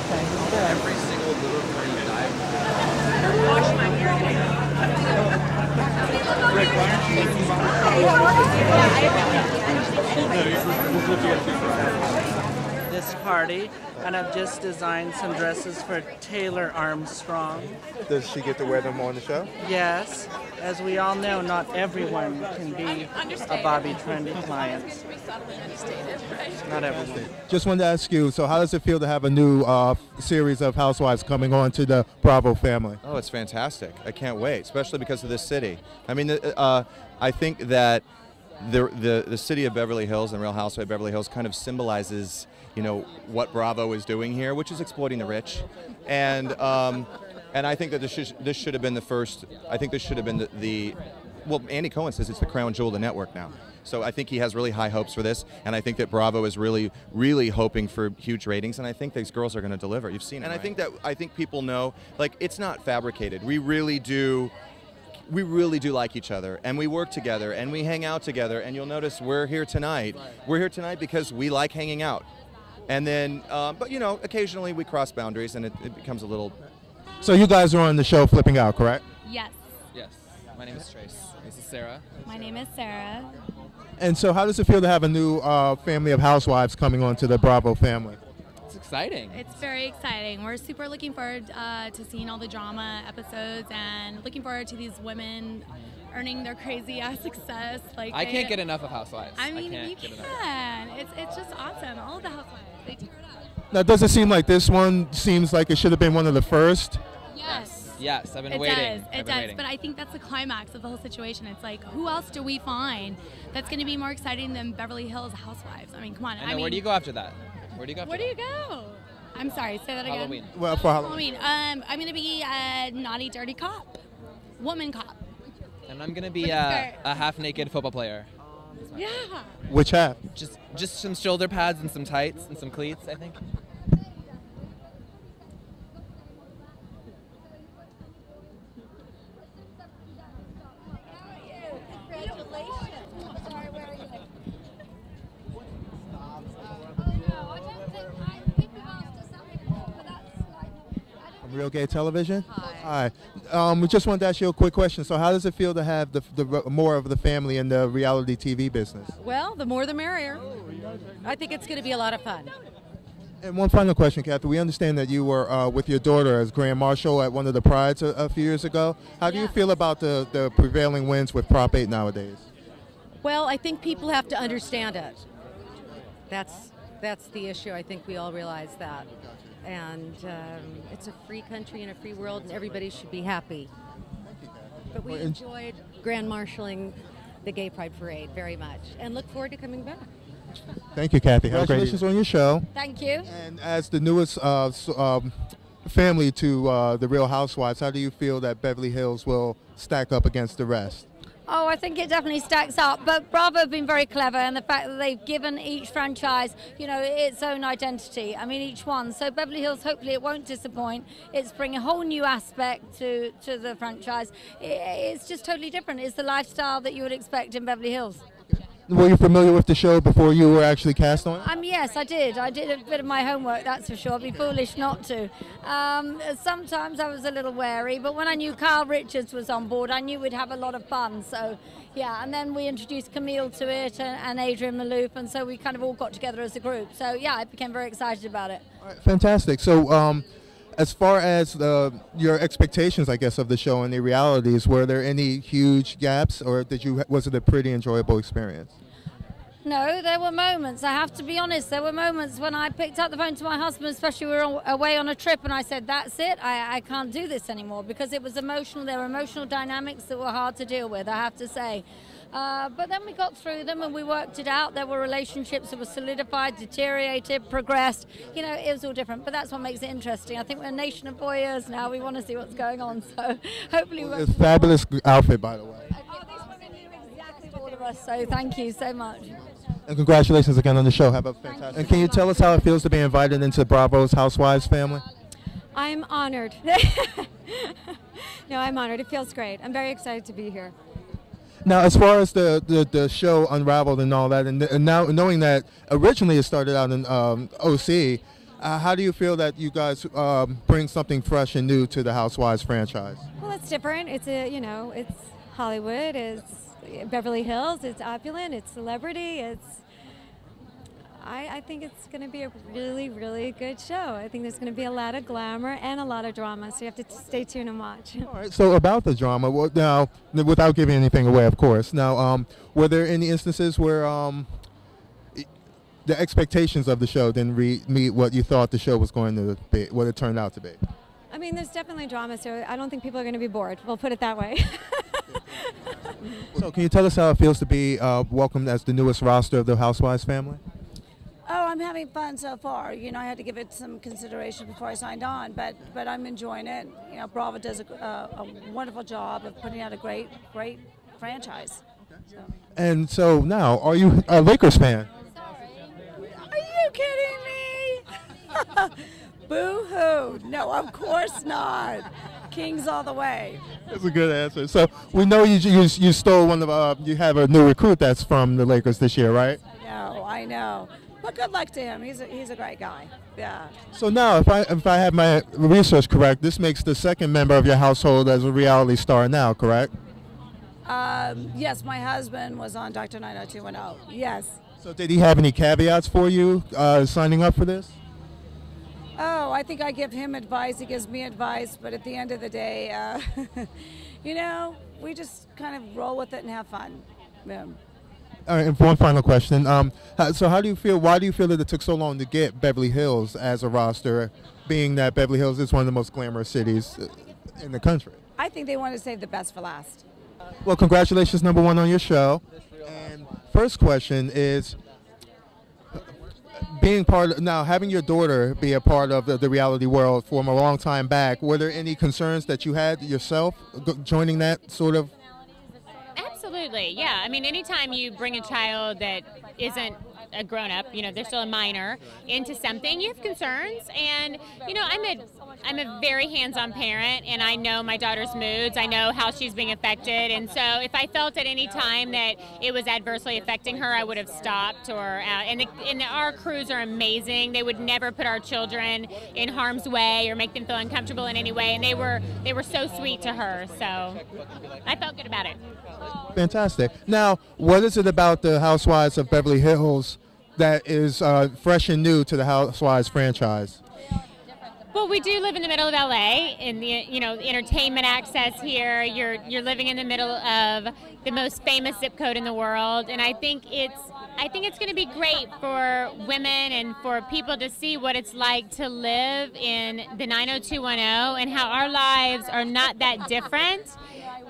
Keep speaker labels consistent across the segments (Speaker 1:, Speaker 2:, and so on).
Speaker 1: Every single little tiny dive.
Speaker 2: Wash my hair.
Speaker 3: Rick, why aren't you making
Speaker 4: this party, and I've just designed some dresses for Taylor Armstrong.
Speaker 5: Does she get to wear them on the show?
Speaker 4: Yes, as we all know, not everyone can be a Bobby Trendy client. Not everyone.
Speaker 5: Just wanted to ask you, so how does it feel to have a new series of Housewives coming on to the Bravo family?
Speaker 6: Oh, it's fantastic. I can't wait, especially because of this city. I mean, I think that the city of Beverly Hills and Real Housewives of Beverly Hills kind of symbolizes, you know, what Bravo is doing here, which is exploiting the rich. And I think that this should have been the first. I think this should have been the well, Andy Cohen says it's the crown jewel of the network now. So I think he has really high hopes for this, and I think that Bravo is really, really hoping for huge ratings, and I think these girls are going to deliver. You've seen it. And right? I think people know, like, it's not fabricated. We really do like each other, and we work together, and we hang out together, and you'll notice we're here tonight. We're here tonight because we like hanging out. And then, but you know, occasionally we cross boundaries, and it becomes a little.
Speaker 5: So you guys are on the show Flipping Out, correct?
Speaker 7: Yes.
Speaker 1: Yes. My name is Trace. This is Sarah.
Speaker 7: My name is Sarah.
Speaker 5: And so how does it feel to have a new family of housewives coming on to the Bravo family?
Speaker 1: It's exciting.
Speaker 7: It's very exciting. We're super looking forward to seeing all the drama episodes and looking forward to these women earning their crazy ass success. Like
Speaker 1: I can't get enough of Housewives.
Speaker 7: I mean, you can. It's just awesome. All of the Housewives, they tear it up.
Speaker 5: Now, does it seem like this one seems like it should have been one of the first?
Speaker 7: Yes.
Speaker 1: Yes, I've been
Speaker 7: it
Speaker 1: waiting.
Speaker 7: It does, but I think that's the climax of the whole situation. It's like, who else do we find that's going to be more exciting than Beverly Hills Housewives? I mean, come on.
Speaker 1: I know, where do you go after that? Where do you go after
Speaker 7: Where do you go? I'm sorry, say that again.
Speaker 1: Halloween.
Speaker 5: Well, for Halloween.
Speaker 7: I'm going to be a naughty, dirty cop. Woman cop.
Speaker 1: And I'm going to be a half-naked football player.
Speaker 7: Yeah.
Speaker 5: Which half?
Speaker 1: Just some shoulder pads and some tights and some cleats, I think.
Speaker 5: Real Gay Television? Hi. We just wanted to ask you a quick question. So how does it feel to have the more of the family in the reality TV business?
Speaker 2: Well, the more the merrier. I think it's going to be a lot of fun.
Speaker 5: And one final question, Kathy. We understand that you were with your daughter as Grand Marshal at one of the prides a few years ago. How do you feel about the prevailing winds with Prop 8 nowadays?
Speaker 2: Well, I think people have to understand it. That's the issue. I think we all realize that. And it's a free country and a free world, and everybody should be happy. But we enjoyed Grand Marshalling the Gay Pride Parade very much, and look forward to coming back.
Speaker 5: Thank you, Kathy. Congratulations on your show.
Speaker 7: Thank you.
Speaker 5: And as the newest family to the Real Housewives, how do you feel that Beverly Hills will stack up against the rest?
Speaker 8: Oh, I think it definitely stacks up, but Bravo have been very clever, and the fact that they've given each franchise, you know, its own identity. I mean, each one. So Beverly Hills, hopefully it won't disappoint. It's bringing a whole new aspect to the franchise. It's just totally different. It's the lifestyle that you would expect in Beverly Hills.
Speaker 5: Were you familiar with the show before you were actually cast on it?
Speaker 8: Yes, I did. I did a bit of my homework, that's for sure. I'd be foolish not to. Sometimes I was a little wary, but when I knew Carl Richards was on board, I knew we'd have a lot of fun. So, yeah, and then we introduced Camille to it and Adrian Malouf, and so we kind of all got together as a group. So, yeah, I became very excited about it.
Speaker 5: All right, fantastic. So, as far as your expectations, I guess, of the show and the realities, were there any huge gaps, or was it a pretty enjoyable experience?
Speaker 8: No, there were moments. I have to be honest. There were moments when I picked up the phone to my husband, especially we were away on a trip, and I said, that's it. I can't do this anymore, because it was emotional. There were emotional dynamics that were hard to deal with, I have to say. But then we got through them and we worked it out. There were relationships that were solidified, deteriorated, progressed. You know, it was all different, but that's what makes it interesting. I think we're a nation of voyeurs now. We want to see what's going on, so hopefully we'll...
Speaker 5: It's a fabulous outfit, by the way.
Speaker 8: All of us, so thank you so much.
Speaker 5: And congratulations again on the show. Have a fantastic. And can you tell us how it feels to be invited into Bravo's Housewives family?
Speaker 9: I'm honored. No, I'm honored. It feels great. I'm very excited to be here.
Speaker 5: Now, as far as the show unraveled and all that, and now knowing that originally it started out in OC, How do you feel that you guys bring something fresh and new to the Housewives franchise?
Speaker 9: Well, it's different. It's it's Hollywood. It's Beverly Hills. It's opulent. It's celebrity. I think it's going to be a really, really good show. I think there's going to be a lot of glamour and a lot of drama, so you have to stay tuned and watch.
Speaker 5: All right, so about the drama, now, without giving anything away, of course, now, were there any instances where the expectations of the show didn't meet what you thought the show was going to be, what it turned out to be?
Speaker 9: I mean, there's definitely drama, so I don't think people are going to be bored. We'll put it that way.
Speaker 5: So can you tell us how it feels to be welcomed as the newest roster of the Housewives family?
Speaker 3: Oh, I'm having fun so far. You know, I had to give it some consideration before I signed on, but I'm enjoying it. You know, Bravo does a wonderful job of putting out a great franchise. So.
Speaker 5: And so now, are you a Lakers fan?
Speaker 3: Are you kidding me? Boo-hoo. No, of course not. Kings all the way.
Speaker 5: That's a good answer. So we know you stole one of, you have a new recruit that's from the Lakers this year, right?
Speaker 3: I know. But good luck to him. He's a great guy. Yeah.
Speaker 5: So now, if I have my research correct, this makes the second member of your household as a reality star now, correct?
Speaker 3: Yes, my husband was on Dr. 90210. Yes.
Speaker 5: So did he have any caveats for you signing up for this?
Speaker 3: Oh, I think I give him advice. He gives me advice. But at the end of the day, you know, we just kind of roll with it and have fun. Yeah.
Speaker 5: All right, and one final question. So how do you feel, why do you feel that it took so long to get Beverly Hills as a roster, being that Beverly Hills is one of the most glamorous cities in the country?
Speaker 3: I think they want to save the best for last.
Speaker 5: Well, congratulations, number one, on your show. And first question is, being part of, now having your daughter be a part of the reality world from a long time back, were there any concerns that you had yourself joining that sort of?
Speaker 10: Absolutely, yeah. I mean, anytime you bring a child that isn't a grown-up, you know, they're still a minor, into something, you have concerns. And, you know, I'm a very hands-on parent, and I know my daughter's moods. I know how she's being affected. And so if I felt at any time that it was adversely affecting her, I would have stopped. And our crews are amazing. They would never put our children in harm's way or make them feel uncomfortable in any way. And they were so sweet to her. So I felt good about it.
Speaker 5: Fantastic. Now, what is it about the Housewives of Beverly Hills that is fresh and new to the Housewives franchise?
Speaker 10: Well, we do live in the middle of LA, and entertainment access here. You're living in the middle of the most famous zip code in the world, and I think it's going to be great for women and for people to see what it's like to live in the 90210 and how our lives are not that different.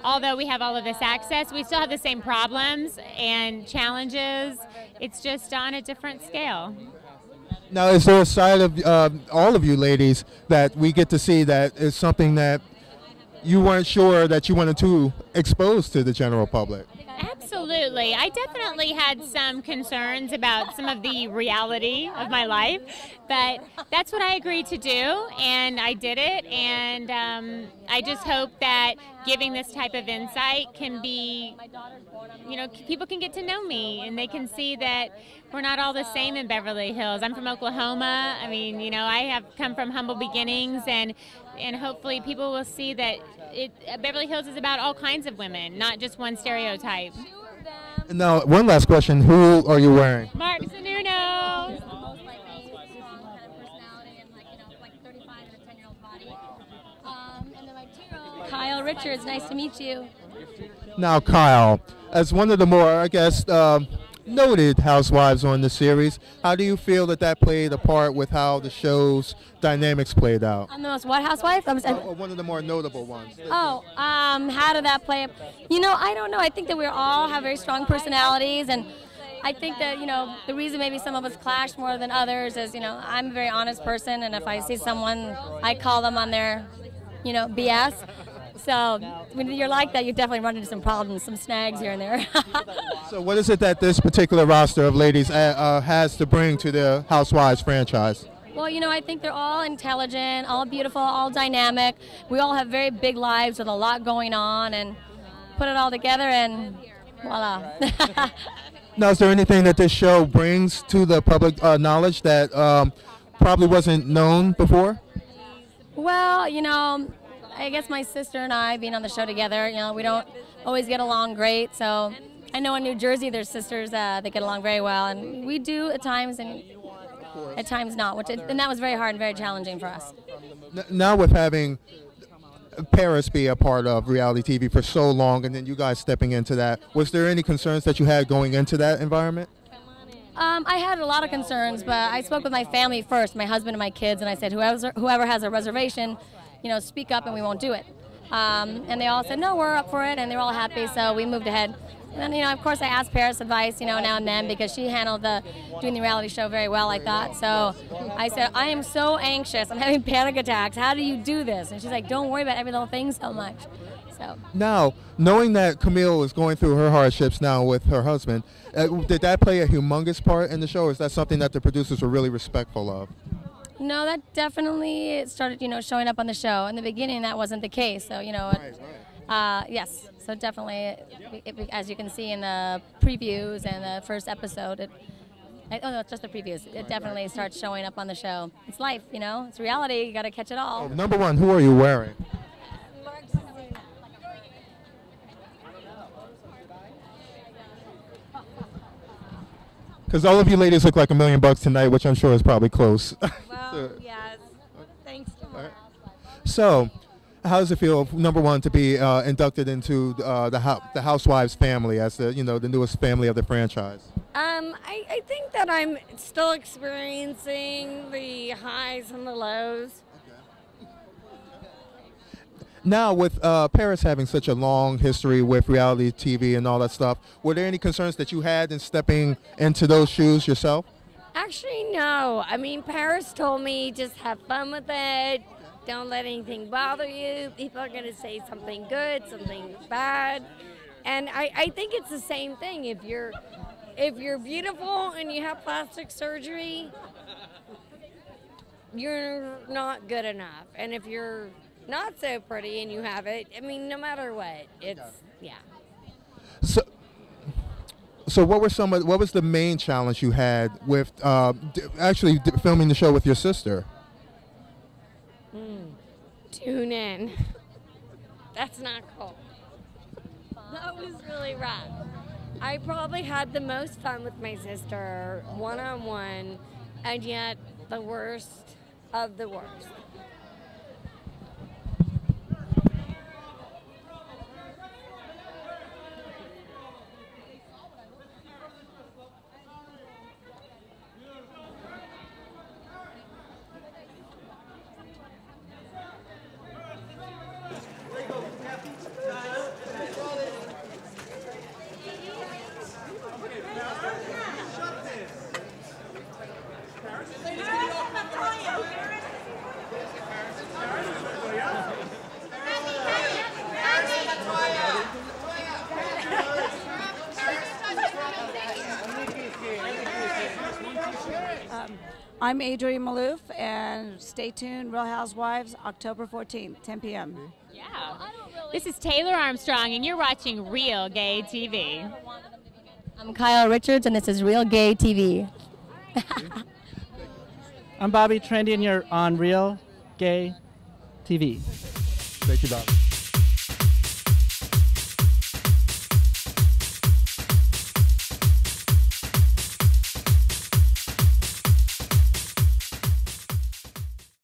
Speaker 10: Although we have all of this access, we still have the same problems and challenges. It's just on a different scale.
Speaker 5: Now, is there a side of all of you ladies that we get to see that is something that you weren't sure that you wanted to expose to the general public?
Speaker 10: Absolutely. I definitely had some concerns about some of the reality of my life, but that's what I agreed to do, and I did it, and I just hope that giving this type of insight can be, people can get to know me, and they can see that we're not all the same in Beverly Hills. I'm from Oklahoma. I mean, I have come from humble beginnings, and hopefully people will see that Beverly Hills is about all kinds of women, not just one stereotype.
Speaker 5: Now, one last question. Who are you wearing?
Speaker 10: Mark Zanuno.
Speaker 11: Kyle Richards, nice to meet you.
Speaker 5: Now, Kyle, as one of the more, I guess, noted housewives on the series, how do you feel that played a part with how the show's dynamics played out?
Speaker 11: I'm the most what housewife?
Speaker 5: One of the more notable ones.
Speaker 11: Oh, how did that play? I don't know. I think that we all have very strong personalities, and I think that, the reason maybe some of us clash more than others is, I'm a very honest person, and if I see someone, I call them on their, BS. So when you're like that, you definitely run into some problems, some snags here and there.
Speaker 5: So what is it that this particular roster of ladies has to bring to the Housewives franchise?
Speaker 11: Well, I think they're all intelligent, all beautiful, all dynamic. We all have very big lives with a lot going on, and put it all together and voila.
Speaker 5: Now, is there anything that this show brings to the public knowledge that probably wasn't known before?
Speaker 11: Well, you know, I guess my sister and I, being on the show together, you know, we don't always get along great. So I know in New Jersey there's sisters that get along very well, and we do at times, and at times not. And that was very hard and very challenging for us.
Speaker 5: Now with having Paris be a part of reality TV for so long, and then you guys stepping into that, was there any concerns that you had going into that environment?
Speaker 11: I had a lot of concerns, but I spoke with my family first, my husband and my kids, and I said, whoever has a reservation, you know, speak up and we won't do it. And they all said, no, we're up for it, and they're all happy, so we moved ahead. And then, you know, of course, I asked Paris advice, you know, now and then, because she handled doing the reality show very well, I thought. So I said, I am so anxious. I'm having panic attacks. How do you do this? And she's like, don't worry about every little thing so much. So
Speaker 5: now, knowing that Camille is going through her hardships now with her husband, did that play a humongous part in the show, or is that something that the producers were really respectful of?
Speaker 11: No, that definitely started, you know, showing up on the show. In the beginning, that wasn't the case. So, you know, yes. So definitely, as you can see in the previews and the first episode, oh no, it's just the previews. It definitely starts showing up on the show. It's life, you know. It's reality. You got to catch it all.
Speaker 5: Oh, number one, who are you wearing? Because all of you ladies look like $1 million tonight, which I'm sure is probably close.
Speaker 12: Well, yes. Thanks so much.
Speaker 5: So, how does it feel, number one, to be inducted into the Housewives family as the newest family of the franchise?
Speaker 12: I think that I'm still experiencing the highs and the lows.
Speaker 5: Now, with Paris having such a long history with reality TV and all that stuff, were there any concerns that you had in stepping into those shoes yourself?
Speaker 12: Actually, no. I mean, Paris told me just have fun with it. Don't let anything bother you. People are going to say something good, something bad. And I think it's the same thing. If you're beautiful and you have plastic surgery, you're not good enough. And if you're not so pretty and you have it, I mean, no matter what, it's, yeah.
Speaker 5: So what was the main challenge you had with actually filming the show with your sister?
Speaker 12: Tune in. That's not cool. That was really rough. I probably had the most fun with my sister one-on-one, and yet the worst of the worst.
Speaker 3: I'm Adrienne Malouf, and stay tuned, Real Housewives, October 14th, 10 p.m.
Speaker 10: Yeah. This is Taylor Armstrong, and you're watching Real Gay TV.
Speaker 11: I'm Kyle Richards, and this is Real Gay TV.
Speaker 4: I'm Bobby Trendy, and you're on Real Gay TV.
Speaker 5: Thank you, Bobby.